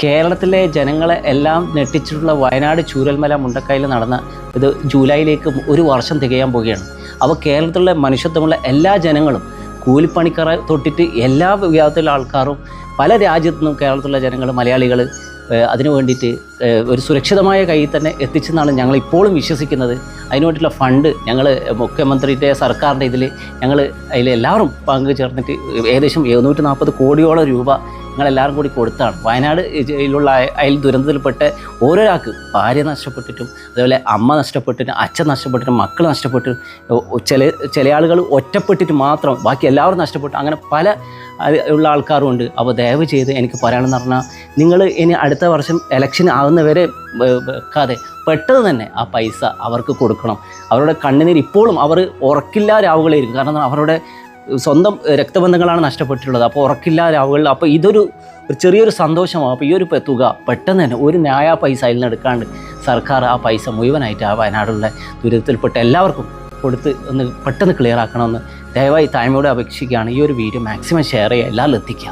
കേരളത്തിലെ ജനങ്ങളെ എല്ലാം ഞെട്ടിച്ചിട്ടുള്ള വയനാട് ചൂരൽമല മുണ്ടക്കയിൽ നടന്ന ഇത് ജൂലൈയിലേക്ക് ഒരു വർഷം തികയാൻ പോവുകയാണ്. അപ്പോൾ കേരളത്തിലുള്ള മനുഷ്യത്വമുള്ള എല്ലാ ജനങ്ങളും കൂലിപ്പണിക്കാർ തൊട്ടിട്ട് എല്ലാ വിഭാഗത്തിലുള്ള ആൾക്കാരും പല രാജ്യത്തു നിന്നും കേരളത്തിലുള്ള ജനങ്ങൾ മലയാളികൾ അതിനു വേണ്ടിയിട്ട് ഒരു സുരക്ഷിതമായ കയ്യിൽ തന്നെ എത്തിച്ചെന്നാണ് ഞങ്ങൾ ഇപ്പോഴും വിശ്വസിക്കുന്നത്. അതിനു വേണ്ടിയിട്ടുള്ള ഫണ്ട് ഞങ്ങൾ മുഖ്യമന്ത്രിയുടെ സർക്കാരിൻ്റെ ഇതിൽ ഞങ്ങൾ അതിലെല്ലാവരും പങ്കു ചേർന്നിട്ട് ഏകദേശം 740 കോടിയോളം രൂപ ഞങ്ങളെല്ലാവരും കൂടി കൊടുത്താണ്. വയനാട് ജില്ലയിലുള്ള അതിൽ ദുരന്തത്തിൽപ്പെട്ട് ഓരോരാൾക്ക് ഭാര്യ നഷ്ടപ്പെട്ടിട്ടും അതുപോലെ അമ്മ നഷ്ടപ്പെട്ടിട്ടും അച്ഛൻ നഷ്ടപ്പെട്ടിട്ടും മക്കൾ നഷ്ടപ്പെട്ടിട്ടും ചില ആളുകൾ ഒറ്റപ്പെട്ടിട്ട് മാത്രം ബാക്കി എല്ലാവരും നഷ്ടപ്പെട്ടു. അങ്ങനെ പല ഉള്ള ആൾക്കാരും ഉണ്ട്. അപ്പോൾ ദയവ് ചെയ്ത് എനിക്ക് പറയാനെന്ന് പറഞ്ഞാൽ നിങ്ങൾ ഇനി അടുത്ത വർഷം ഇലക്ഷൻ ആകുന്നവരെ വെക്കാതെ പെട്ടെന്ന് തന്നെ ആ പൈസ അവർക്ക് കൊടുക്കണം. അവരുടെ കണ്ണുനീർ ഇപ്പോഴും അവർ ഉറക്കില്ലാ രാവുകളായിരിക്കും. കാരണം അവരുടെ സ്വന്തം രക്തബന്ധങ്ങളാണ് നഷ്ടപ്പെട്ടിട്ടുള്ളത്. അപ്പോൾ ഉറക്കില്ലാ രാവുകളിൽ അപ്പോൾ ഇതൊരു ചെറിയൊരു സന്തോഷമാവും. അപ്പോൾ ഈ ഒരു തുക പെട്ടെന്ന് തന്നെ ഒരു ന്യായ പൈസ അതിൽ നിന്ന് എടുക്കാണ്ട് സർക്കാർ ആ പൈസ മുഴുവനായിട്ട് ആ വയനാടുള്ള ദുരിതത്തിൽപ്പെട്ട എല്ലാവർക്കും കൊടുത്ത് ഒന്ന് പെട്ടെന്ന് ക്ലിയർ ആക്കണമെന്ന് ദയവായി താഴ്മയോടെ അപേക്ഷിക്കുകയാണ്. ഈ ഒരു വീഡിയോ മാക്സിമം ഷെയർ ചെയ്യുക, എല്ലാവരും എത്തിക്കുക.